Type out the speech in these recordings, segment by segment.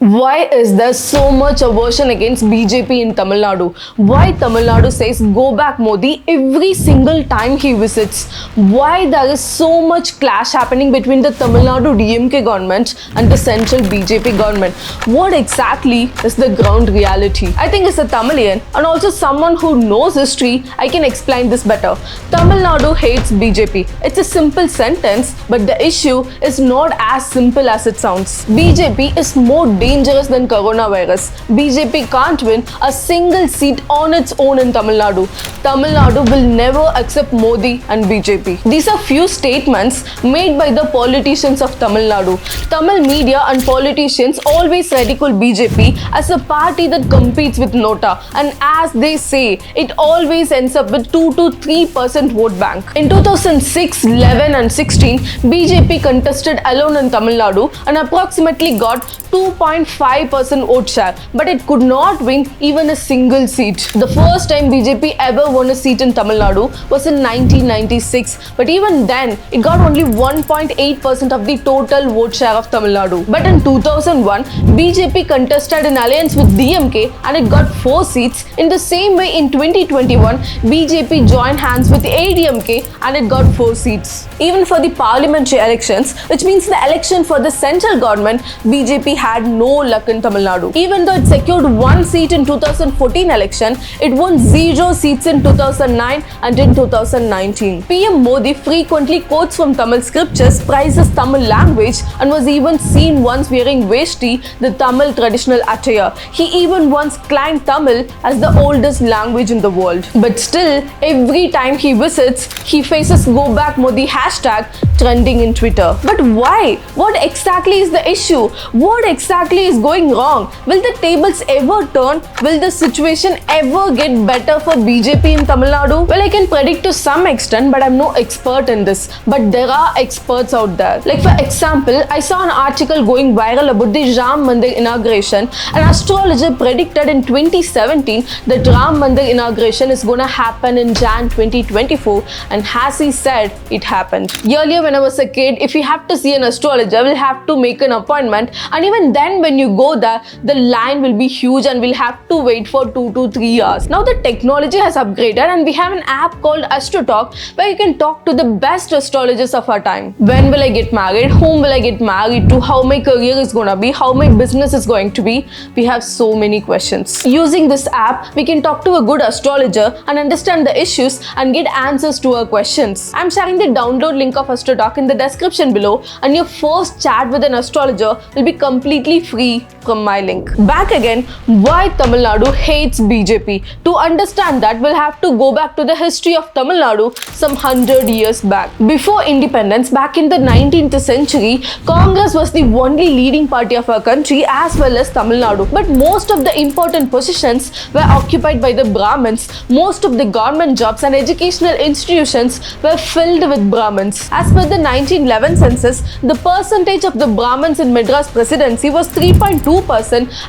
Why is there so much aversion against BJP in Tamil Nadu? Why Tamil Nadu says go back Modi every single time he visits? Why there is so much clash happening between the Tamil Nadu DMK government and the central BJP government? What exactly is the ground reality? I think as a Tamilian and also someone who knows history, I can explain this better. Tamil Nadu hates BJP. It's a simple sentence, but the issue is not as simple as it sounds. BJP is more dangerous than coronavirus. BJP can't win a single seat on its own in Tamil Nadu. Tamil Nadu will never accept Modi and BJP. These are few statements made by the politicians of Tamil Nadu. Tamil media and politicians always ridicule BJP as a party that competes with Nota, and as they say, it always ends up with 2 to 3% vote bank. In 2006, 11 and 16, BJP contested alone in Tamil Nadu and approximately got 2.5% vote share, but it could not win even a single seat. The first time BJP ever won a seat in Tamil Nadu was in 1996, but even then it got only 1.8% of the total vote share of Tamil Nadu. But in 2001, BJP contested an alliance with DMK and it got 4 seats. In the same way, in 2021, BJP joined hands with ADMK and it got 4 seats. Even for the parliamentary elections, which means the election for the central government, BJP had no luck in Tamil Nadu. Even though it secured 1 seat in 2014 election, it won 0 seats in 2009 and in 2019. PM Modi frequently quotes from Tamil scriptures, praises Tamil language, and was even seen once wearing veshti, the Tamil traditional attire. He even once claimed Tamil as the oldest language in the world. But still, every time he visits, he faces Go Back Modi hashtag trending in Twitter. But why? What exactly is the issue? What exactly is going wrong? Will the tables ever turn? Will the situation ever get better for BJP in Tamil Nadu? Well, I can predict to some extent, but I'm no expert in this. But there are experts out there. Like for example, I saw an article going viral about the Ram Mandir inauguration. An astrologer predicted in 2017 that Ram Mandir inauguration is going to happen in Jan 2024, and as he said, it happened. Earlier when I was a kid, if you have to see an astrologer, we'll have to make an appointment, and even then when you go there, the line will be huge and we'll have to wait for 2 to 3 hours. Now the technology has upgraded and we have an app called AstroTalk where you can talk to the best astrologers of our time. When will I get married? Whom will I get married to? How my career is going to be? How my business is going to be? We have so many questions. Using this app, we can talk to a good astrologer and understand the issues and get answers to our questions. I'm sharing the download link of AstroTalk in the description below, and your first chat with an astrologer will be completely free from my link. Back again, why Tamil Nadu hates BJP? To understand that, we'll have to go back to the history of Tamil Nadu some 100 years back. Before independence, back in the 19th century, Congress was the only leading party of our country as well as Tamil Nadu. But most of the important positions were occupied by the Brahmins. Most of the government jobs and educational institutions were filled with Brahmins. As per the 1911 census, the percentage of the Brahmins in Madras presidency was 3.2%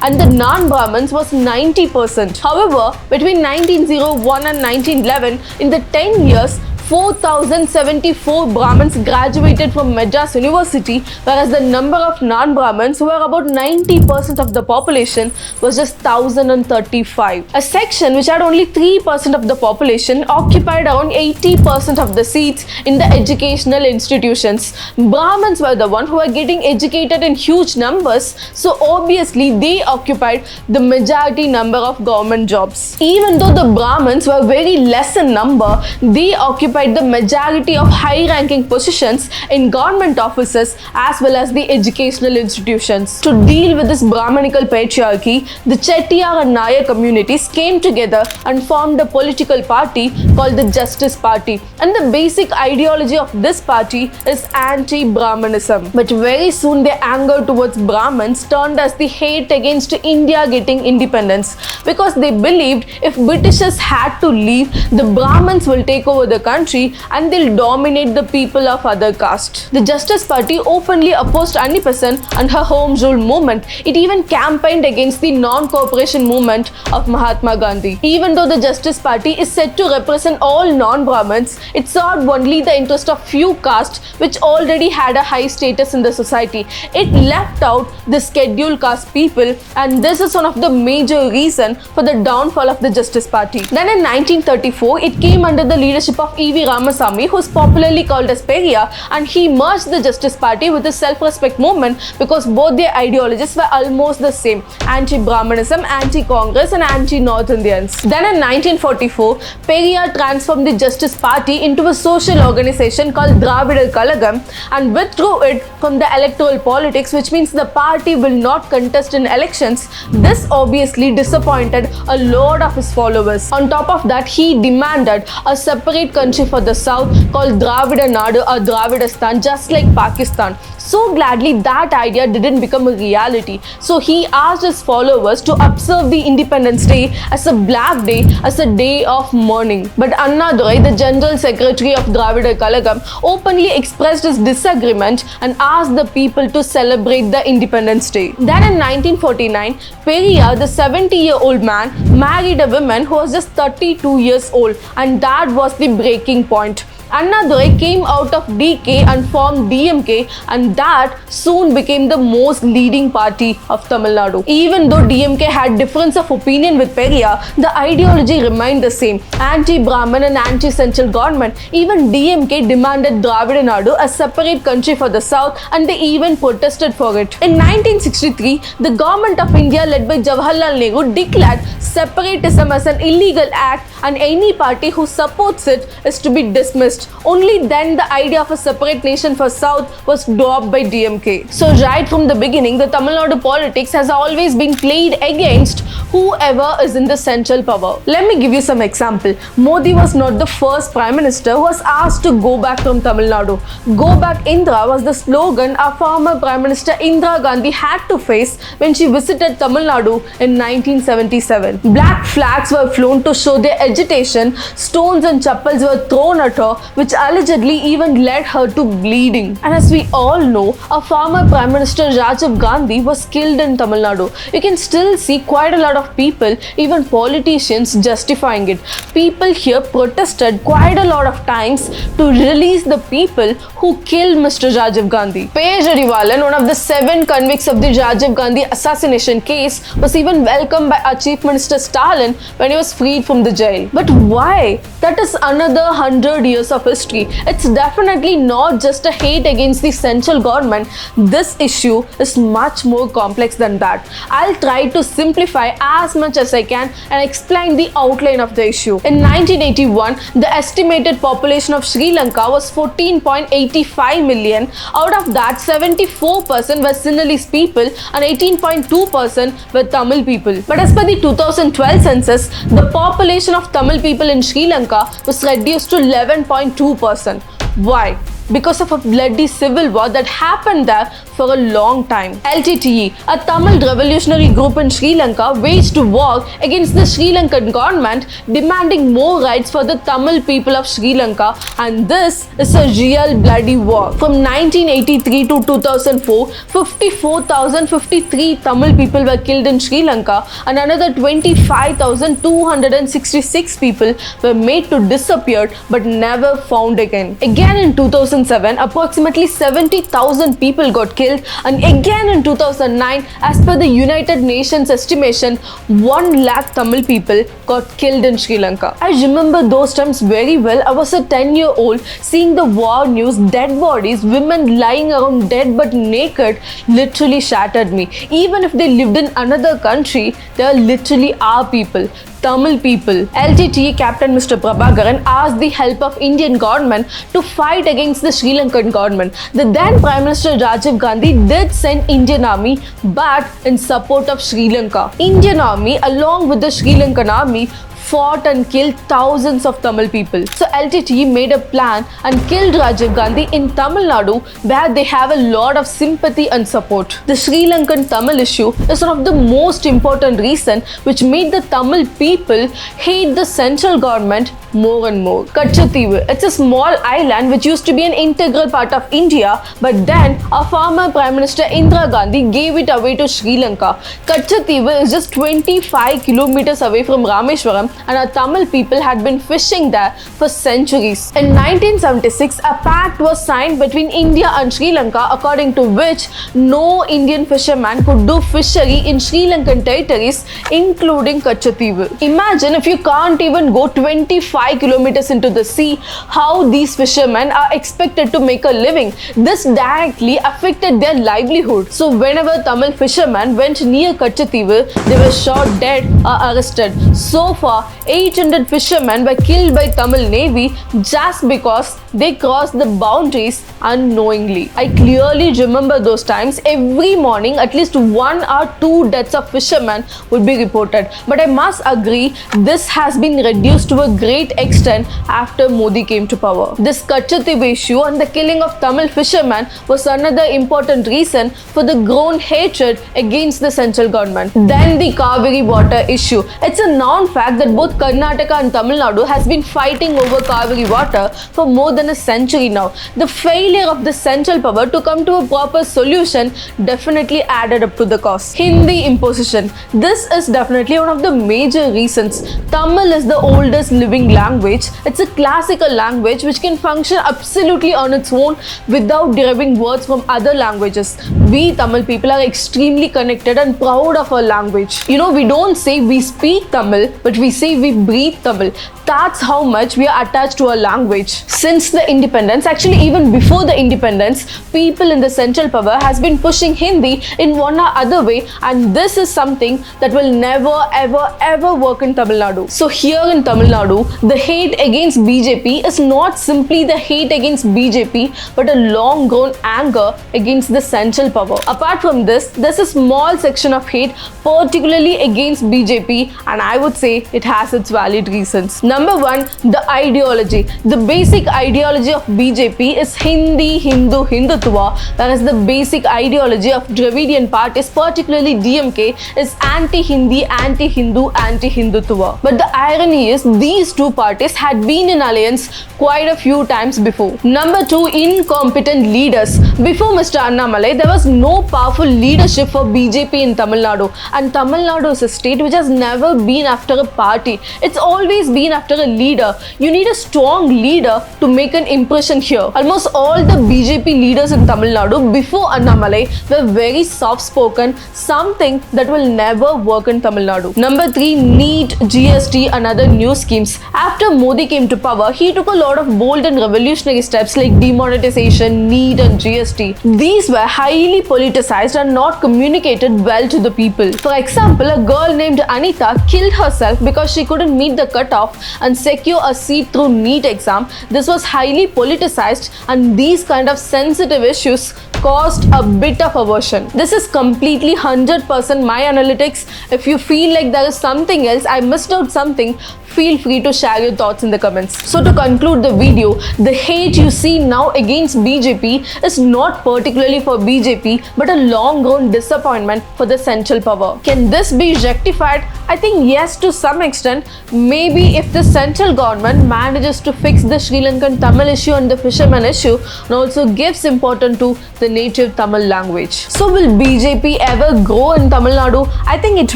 and the non-Brahmins was 90%. However, between 1901 and 1911, in the 10 years, 4,074 Brahmins graduated from Madras University, whereas the number of non-Brahmins, who were about 90% of the population, was just 1,035. A section which had only 3% of the population occupied around 80% of the seats in the educational institutions. Brahmins were the ones who were getting educated in huge numbers, so obviously they occupied the majority number of government jobs. Even though the Brahmins were very less in number, they occupied the majority of high-ranking positions in government offices as well as the educational institutions. To deal with this Brahmanical patriarchy, the Chettiar and Nair communities came together and formed a political party called the Justice Party. And the basic ideology of this party is anti-Brahmanism. But very soon their anger towards Brahmins turned as the hate against India getting independence, because they believed if Britishers had to leave, the Brahmins will take over the country country and they'll dominate the people of other caste. The Justice Party openly opposed Anni Besant and her home rule movement. It even campaigned against the non-cooperation movement of Mahatma Gandhi. Even though the Justice Party is said to represent all non-Brahmins, it served only the interest of few castes which already had a high status in the society. It left out the scheduled caste people, and this is one of the major reasons for the downfall of the Justice Party. Then in 1934, it came under the leadership of E.V. Ramasamy, who is popularly called as Periyar, and he merged the Justice Party with the self-respect movement because both their ideologies were almost the same: anti-Brahmanism, anti-Congress and anti-North Indians. Then in 1944, Periyar transformed the Justice Party into a social organization called Dravidal Kalagam and withdrew it from the electoral politics, which means the party will not contest in elections. This obviously disappointed a lot of his followers. On top of that, he demanded a separate country for the south called Dravida Nadu or Dravidistan, just like Pakistan. So gladly that idea didn't become a reality. So he asked his followers to observe the Independence Day as a black day, as a day of mourning. But Annadurai, the General Secretary of Dravida Kalagam, openly expressed his disagreement and asked the people to celebrate the Independence Day. Then in 1949, Periyar, the 70-year-old man, married a woman who was just 32 years old, and that was the breaking point. Annadurai came out of DK and formed DMK, and that soon became the most leading party of Tamil Nadu. Even though DMK had difference of opinion with Periyar, the ideology remained the same: anti-Brahmin and anti-central government. Even DMK demanded Dravida Nadu, a separate country for the south, and they even protested for it. In 1963, the government of India led by Jawaharlal Nehru declared separatism as an illegal act, and any party who supports it is to be dismissed. Only then the idea of a separate nation for South was dropped by DMK. So right from the beginning, the Tamil Nadu politics has always been played against whoever is in the central power. Let me give you some example. Modi was not the first Prime Minister who was asked to go back from Tamil Nadu. Go back Indra was the slogan our former Prime Minister Indira Gandhi had to face when she visited Tamil Nadu in 1977. Black flags were flown to show their agitation, stones and chappals were thrown at her, which allegedly even led her to bleeding. And as we all know, our former Prime Minister Rajiv Gandhi was killed in Tamil Nadu. You can still see quite a lot of people, even politicians, justifying it. People here protested quite a lot of times to release the people who killed Mr. Rajiv Gandhi. P. Jariwalan, one of the 7 convicts of the Rajiv Gandhi assassination case, was even welcomed by our Chief Minister Stalin when he was freed from the jail. But why? That is another 100 years of history. It's definitely not just a hate against the central government. This issue is much more complex than that. I'll try to simplify as much as I can and explain the outline of the issue. In 1981, the estimated population of Sri Lanka was 14.85 million. Out of that, 74% were Sinhalese people and 18.2% were Tamil people. But as per the 2012 census, the population of Tamil people in Sri Lanka was reduced to 11.2%. Why? Because of a bloody civil war that happened there for a long time. LTTE, a Tamil revolutionary group in Sri Lanka, waged war against the Sri Lankan government, demanding more rights for the Tamil people of Sri Lanka, and this is a real bloody war. From 1983 to 2004, 54,053 Tamil people were killed in Sri Lanka, and another 25,266 people were made to disappear but never found again. Again in 2007, approximately 70,000 people got killed, and again in 2009, as per the United Nations estimation, 1 lakh Tamil people got killed in Sri Lanka. I remember those times very well. I was a 10-year-old seeing the war news, dead bodies, women lying around dead but naked, literally shattered me. Even if they lived in another country, they are literally our people. Tamil people. LTTE Captain Mr. Prabhakaran asked the help of Indian government to fight against the Sri Lankan government. The then Prime Minister Rajiv Gandhi did send Indian army but in support of Sri Lanka. Indian army along with the Sri Lankan army fought and killed thousands of Tamil people. So LTTE made a plan and killed Rajiv Gandhi in Tamil Nadu, where they have a lot of sympathy and support. The Sri Lankan Tamil issue is one of the most important reasons which made the Tamil people hate the central government more and more. Kachativu, it's a small island which used to be an integral part of India, but then our former Prime Minister Indira Gandhi gave it away to Sri Lanka. Kachativu is just 25 kilometers away from Rameswaram, and our Tamil people had been fishing there for centuries. In 1976, a pact was signed between India and Sri Lanka, according to which no Indian fisherman could do fishery in Sri Lankan territories, including Kachativu. Imagine if you can't even go 25 kilometers into the sea, how these fishermen are expected to make a living. This directly affected their livelihood. So whenever Tamil fishermen went near Kachativu, they were shot dead or arrested. So far, 800 fishermen were killed by Tamil Navy just because they crossed the boundaries unknowingly. I clearly remember those times. Every morning, at least 1 or 2 deaths of fishermen would be reported. But I must agree, this has been reduced to a great extent after Modi came to power. This Kachativu issue and the killing of Tamil fishermen was another important reason for the grown hatred against the central government. Then the Kaveri water issue. It's a known fact that both Karnataka and Tamil Nadu has been fighting over Kaveri water for more than a century now. The failure of the central power to come to a proper solution definitely added up to the cost. Hindi imposition. This is definitely one of the major reasons. Tamil is the oldest living language. It's a classical language which can function absolutely on its own without deriving words from other languages. We Tamil people are extremely connected and proud of our language. You know, we don't say we speak Tamil, but we say we breathe Tamil. That's how much we are attached to our language. Since the independence, actually even before the independence, people in the central power has been pushing Hindi in one or other way, and this is something that will never ever work in Tamil Nadu. So here in Tamil Nadu, the hate against BJP is not simply the hate against BJP, but a long grown anger against the central power. Apart from this, there's a small section of hate particularly against BJP, and I would say it has its valid reasons. Number one, the ideology. The basic ideology of BJP is Hindi, Hindu, Hindutva, whereas the basic ideology of Dravidian parties, particularly DMK, is anti-Hindi, anti-Hindu, anti-Hindutva. But the irony is these two parties had been in alliance quite a few times before. Number two, incompetent leaders. Before Mr. Annamalai, there was no powerful leadership for BJP in Tamil Nadu, and Tamil Nadu is a state which has never been after a party. It's always been after a leader. You need a strong leader to make an impression here. Almost all the BJP leaders in Tamil Nadu before Annamalai were very soft-spoken, something that will never work in Tamil Nadu. Number three, NEET, GST and other new schemes. After Modi came to power, he took a lot of bold and revolutionary steps like demonetization, NEET and GST. These were highly politicized and not communicated well to the people. For example, a girl named Anita killed herself because she couldn't meet the cutoff and secure a seat through NEET exam. This was highly politicized, and these kind of sensitive issues caused a bit of aversion. This is completely 100% my analytics. If you feel like there is something else, I missed out something, feel free to share your thoughts in the comments. So to conclude the video, the hate you see now against BJP is not particularly for BJP, but a long-grown disappointment for the central power. Can this be rectified? I think yes, to some extent. Maybe if the central government manages to fix the Sri Lankan Tamil issue and the fisherman issue, and also gives importance to the native Tamil language. So will BJP ever grow in Tamil Nadu? I think it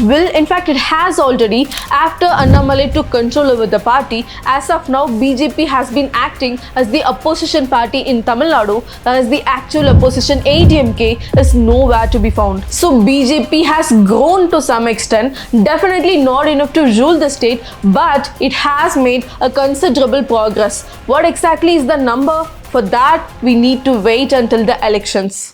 will. In fact, it has already. After Annamalai took control over the party, as of now, BJP has been acting as the opposition party in Tamil Nadu, whereas the actual opposition ADMK is nowhere to be found. So BJP has grown to some extent, definitely not enough to rule the state, but it has made a considerable progress. What exactly is the number? For that, we need to wait until the elections.